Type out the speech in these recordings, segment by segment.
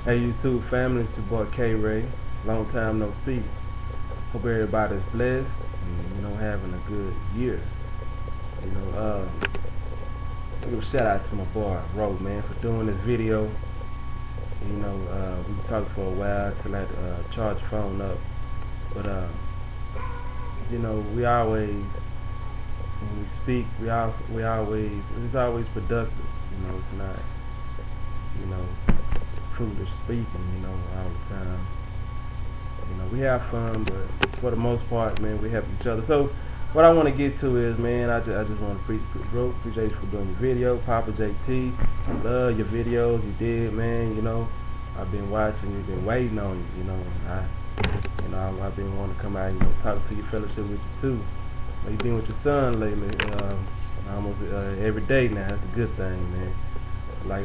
Hey YouTube family, it's your boy K-Ray. Long time no see. Hope everybody's blessed and having a good year. I give a shout out to my boy Ro, man, for doing this video. We talked for a while till I charge the phone up. But we always when we speak, we always it's always productive. It's not foolish speaking, all the time. We have fun, but for the most part, man, we help each other. So what I want to get to is, man, I just want to appreciate you for doing your video, Papa JT. I love your videos, you did, man. I've been watching, you've been waiting on you. I've been wanting to come out, talk to you, fellowship with you too. You've been with your son lately, almost every day now. That's a good thing, man.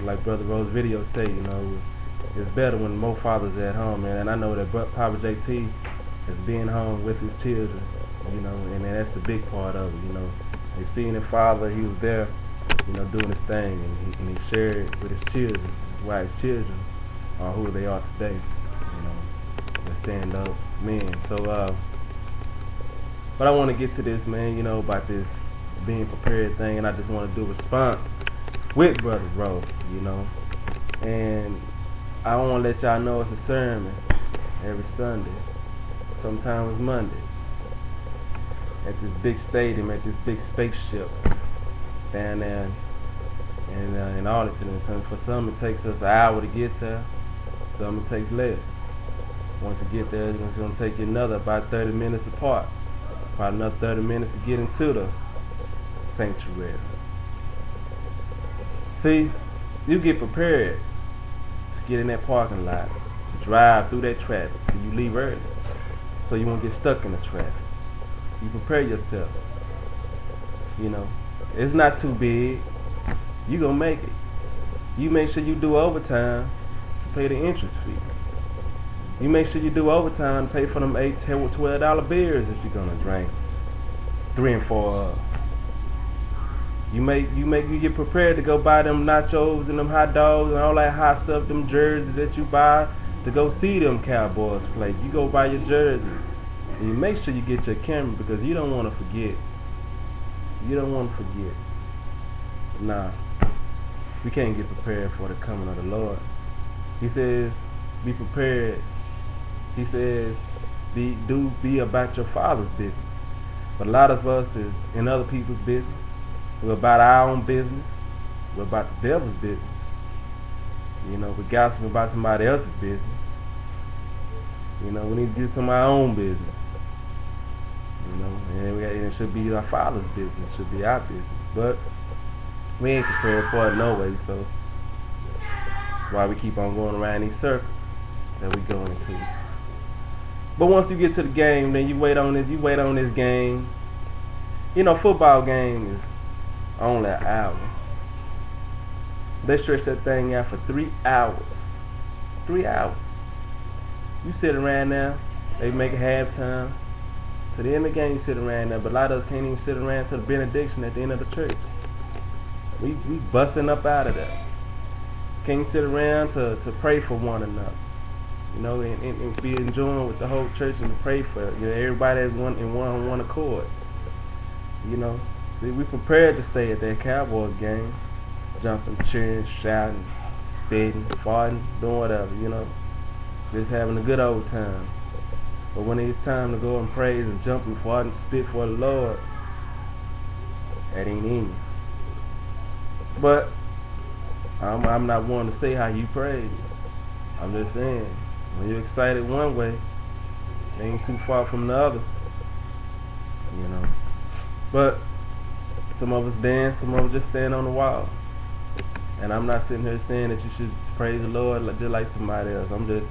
Like Brother Rose video say, it's better when more fathers are at home, man. And I know that Papa JT is being home with his children, and that's the big part of it, They seen his father, he was there, doing his thing, and he shared with his children. That's why his children are who they are today, They stand up men. So, but I want to get to this, man, about this being prepared thing, and I just want to do a response with Brother Rose, and I want to let y'all know it's a sermon every Sunday, sometimes Monday, at this big stadium, at this big spaceship down there in Arlington. And for some it takes us an hour to get there, some it takes less. Once you get there, it's going to take you about 30 minutes apart, probably another 30 minutes to get into the sanctuary. See, you get prepared to get in that parking lot, to drive through that traffic, so you leave early, so you won't get stuck in the traffic. You prepare yourself. It's not too big. You gonna make it. You make sure you do overtime to pay the interest fee. You make sure you do overtime to pay for them $8, $10, $12 beers that you're gonna drink 3 and 4 of. You get prepared to go buy them nachos and them hot dogs and all that hot stuff, them jerseys that you buy to go see them Cowboys play. You go buy your jerseys. And you make sure you get your camera because you don't want to forget. You don't want to forget. Nah. We can't get prepared for the coming of the Lord. He says, be prepared. He says, be about your Father's business. But a lot of us is in other people's business. We're about our own business. We're about the devil's business. We're gossiping about somebody else's business. We need to do some of our own business. And it should be our Father's business. It should be our business. But we ain't prepared for it no way. So that's why we keep on going around these circles that we go into. But once you get to the game, then you wait on this. You wait on this game. Football game is only an hour. They stretch that thing out for 3 hours. 3 hours. You sit around now, they make a halftime. To the end of the game, you sit around there, but a lot of us can't even sit around to the benediction at the end of the church. We busting up out of there. Can't sit around to pray for one another. And be enjoying with the whole church and to pray for everybody in one accord. See, we prepared to stay at that Cowboys game, jumping, cheering, shouting, spitting, farting, doing whatever, just having a good old time. But when it's time to go and praise and jump and fart and spit for the Lord, that ain't in you. But I'm not one to say how you praise. I'm just saying, when you're excited one way, it ain't too far from the other. But some of us dance, some of us just stand on the wall. And I'm not sitting here saying that you should praise the Lord just like somebody else. I'm just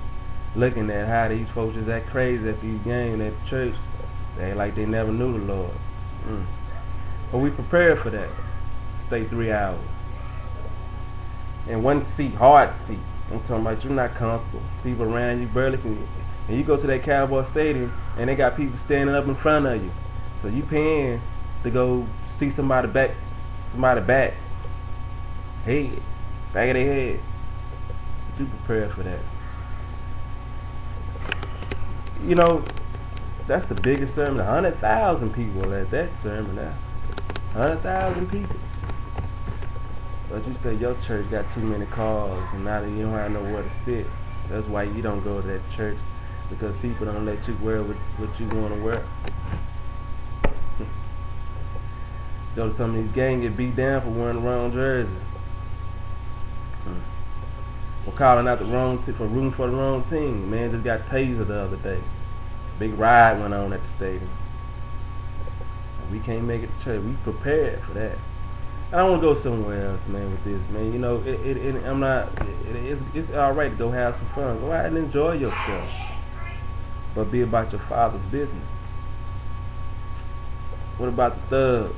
looking at how these folks just act crazy at these games at the church. They act like they never knew the Lord. But we prepared for that. Stay 3 hours. And one seat, hard seat. I'm talking about you're not comfortable. People around you barely can. And you go to that Cowboy Stadium and they got people standing up in front of you. So you paying to go see somebody back, head, back of their head. But you prepared for that. you know, that's the biggest sermon. 100,000 people at that sermon now. 100,000 people. But you say your church got too many cars and now you don't have nowhere to sit. That's why you don't go to that church, because people don't let you wear what you want to wear. Go to some of these gangs, get beat down for wearing the wrong jersey. Or calling out the wrong for room for the wrong team. Man just got tasered the other day. Big riot went on at the stadium. We can't make it to church. We prepared for that. I don't want to go somewhere else, man, with this, man. You know, it's all right to go have some fun. Go out and enjoy yourself. But be about your Father's business. What about the thugs?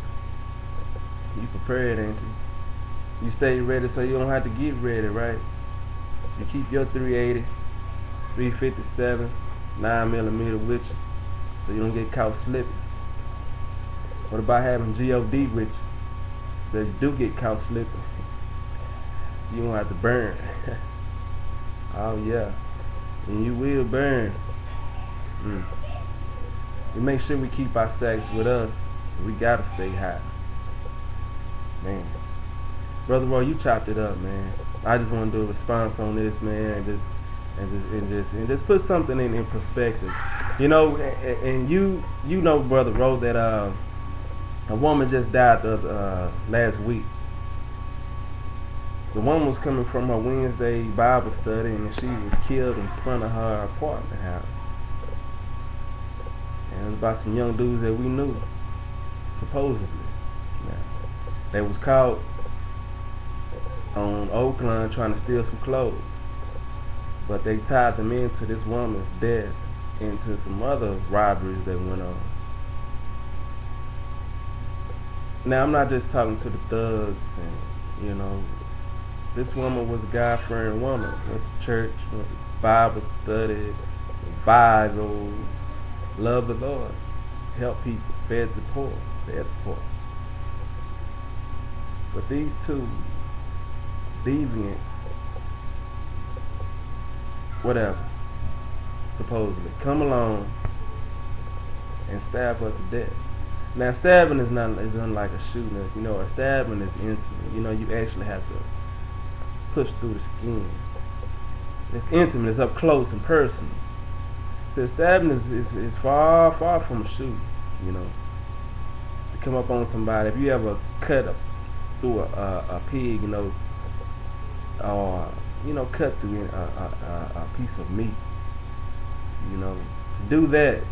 You prepared, ain't you? You stay ready so you don't have to get ready, right? You keep your 380, 357, 9mm with you so you don't get caught slipping. What about having G.O.D. with you? So if you do get caught slipping, you don't have to burn. Oh yeah, and you will burn. We make sure we keep our sex with us. We gotta stay high, man. Brother Roy, you chopped it up, man. I just want to do a response on this, man, and just put something in perspective. You know, and you know, Brother Roy, that a woman just died last week. The woman was coming from her Wednesday Bible study, and she was killed in front of her apartment house. And it was by some young dudes that we knew, supposedly. Now, they was caught on Oakland trying to steal some clothes, but they tied them into this woman's death, into some other robberies that went on. Now, I'm not just talking to the thugs, and you know, this woman was a God-fearing woman. Went to church, went to Bible study, revivals, loved the Lord, helped people, fed the poor. But these two deviants, whatever, supposedly, come along and stab her to death. Now, stabbing is unlike a shooting. You know, a stabbing is intimate. You know, you actually have to push through the skin. It's intimate. It's up close and personal. So stabbing is far from a shooting. You know, to come up on somebody. If you ever cut through a pig, you know, or you know, cut through a piece of meat, you know, to do that,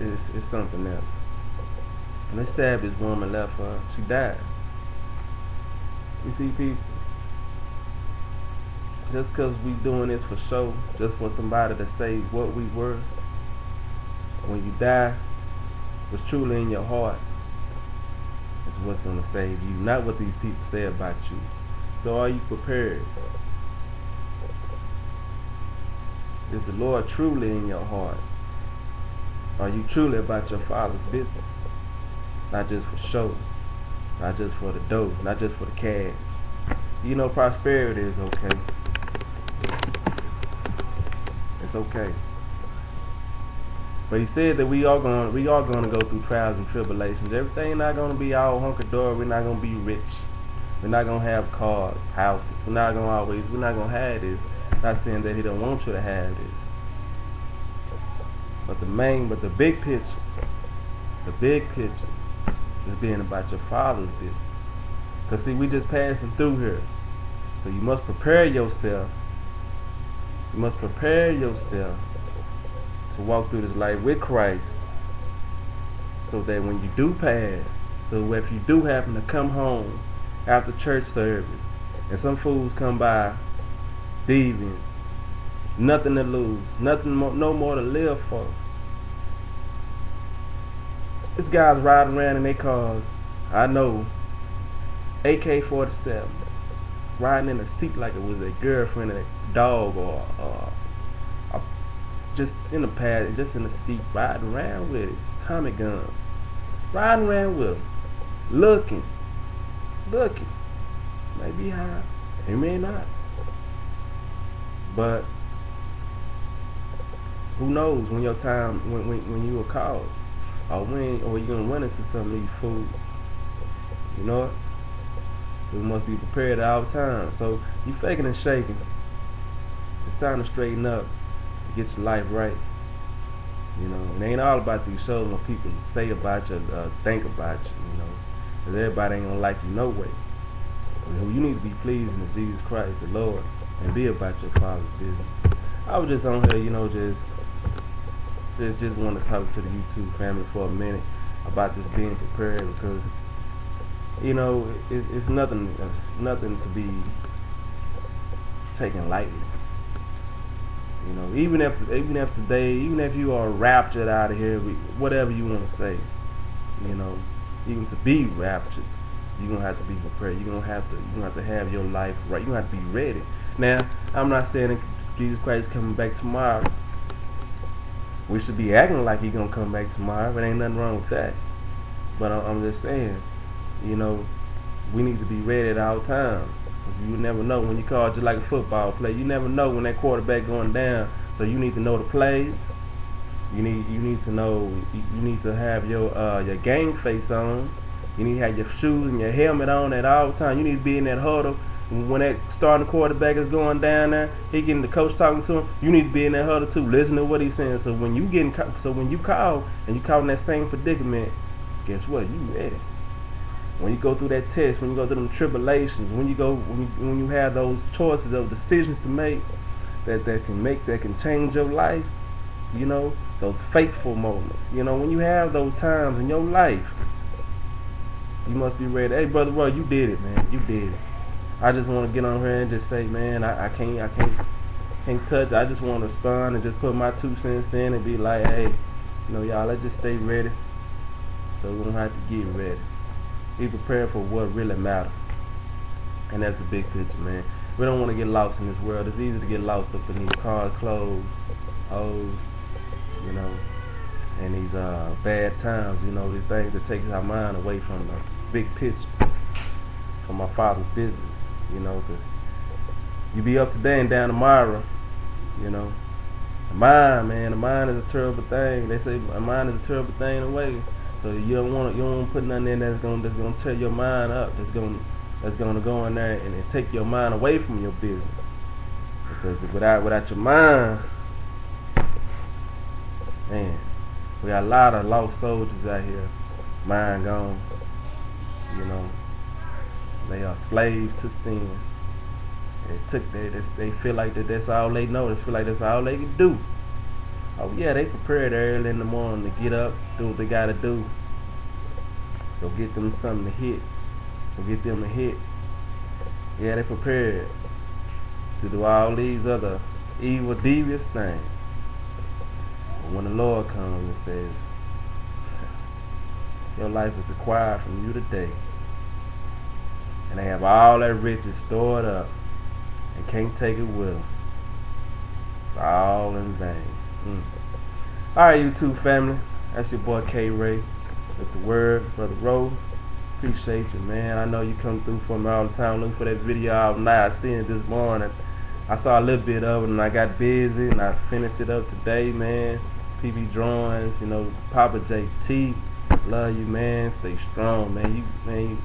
it's something else. And they stabbed this woman, left her, she died. You see, people, just because we doing this for show, just for somebody to say what we were, when you die, what's truly in your heart is what's going to save you, not what these people say about you. So are you prepared? Is the Lord truly in your heart? Are you truly about your Father's business? Not just for show, not just for the dough, not just for the cash. You know, prosperity is okay. It's okay. But he said that we are going to go through trials and tribulations. Everything not going to be all hunky-dory. We're not going to be rich. We're not going to have cars, houses. We're not going to have this. Not saying that he don't want you to have this. But the big picture is being about your Father's business. Because see, we just passing through here. So you must prepare yourself. You must prepare yourself to walk through this life with Christ, so that when you do pass, so if you do happen to come home after church service and some fools come by, deviants, nothing to lose, no more to live for. This guy's riding around in their cars, I know, AK-47s, riding in a seat like it was a girlfriend and a dog, or just in the pad, just in the seat, riding around with it, Tommy guns, riding around with them, looking, maybe high, he may not, but Who knows when your time, when you are called, or you're gonna run into some of these fools. You know it. So we must be prepared at all times. So you faking and shaking. It's time to straighten up, get your life right. You know, it ain't all about these shows what people say about you, think about you. You know, because everybody ain't gonna like you no way. Who you need to be pleasing is Jesus Christ, the Lord, and be about your Father's business. I was just on here, you know, just want to talk to the YouTube family for a minute about this being prepared, because you know it's nothing to be taken lightly. You know, even if you are raptured out of here, whatever you want to say, you know, even to be raptured, you're gonna have to be prepared. You're gonna have to have your life right. You're gonna have to be ready. Now, I'm not saying that Jesus Christ is coming back tomorrow. We should be acting like He's gonna come back tomorrow. But ain't nothing wrong with that. But I'm just saying, you know, we need to be ready at all times. Because you never know when you call it just like a football play. You never know when that quarterback going down. So you need to know the plays. You need to know. You need to have your game face on. You need to have your shoes and your helmet on at all times. You need to be in that huddle when that starting quarterback is going down there. He getting the coach talking to him. You need to be in that huddle too. Listen to what he's saying. So when you call and you caught in that same predicament, guess what? You ready. When you go through that test, when you go through them tribulations, when you have those choices of decisions to make that can change your life, you know, those fateful moments. You know, when you have those times in your life, you must be ready. Hey, Brother Roy, you did it, man. You did it. I just want to get on here and just say, man, I can't touch. I just want to respond and just put my 2 cents in and be like, hey, you know, y'all, let's just stay ready, so we don't have to get ready. Be prepared for what really matters, and that's the big picture, man. We don't want to get lost in this world. It's easy to get lost up in these cars, clothes, hoes, you know, and these bad times, you know, these things that take our mind away from the big picture, from our Father's business, you know, because you be up today and down tomorrow, you know. The mind is a terrible thing. They say a mind is a terrible thing in a way. So you don't want to put nothing in that's gonna tear your mind up. That's gonna go in there and take your mind away from your business. Because without your mind, man, we got a lot of lost soldiers out here, mind gone. You know, they are slaves to sin. They feel like that's all they know. They feel like that's all they can do. Oh yeah, they prepared early in the morning to get up, do what they gotta do. So get them something to hit. So get them a hit. Yeah, they prepared to do all these other evil, devious things. But when the Lord comes and says, your life is acquired from you today, and they have all that riches stored up and can't take it with them, it's all in vain. Alright, YouTube family, that's your boy K Ray with the word, Brother Rowe. Appreciate you, man. I know you come through for me all the time. Look for that video out night. I seen it this morning. I saw a little bit of it and I got busy and I finished it up today, man. PB Drawings, you know, Papa JT. Love you, man. Stay strong, man. You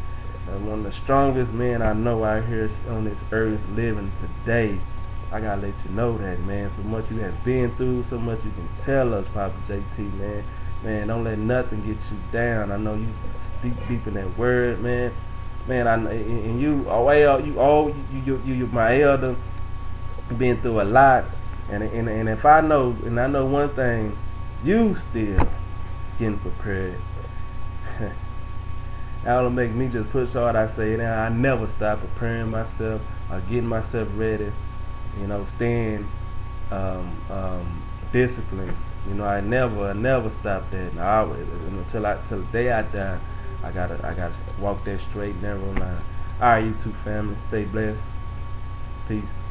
one of the strongest men I know out here on this earth living today. I gotta let you know that, man. So much you have been through, so much you can tell us, Papa JT, man. Man, don't let nothing get you down. I know you deep in that word, man. Man, and you my elder, been through a lot. And if I know one thing, you still getting prepared. That'll make me just push hard. I say now I never stop preparing myself or getting myself ready. You know, staying disciplined. You know, I never stop that. And I always, till the day I die, I gotta walk that straight, narrow line. All right, YouTube family, stay blessed. Peace.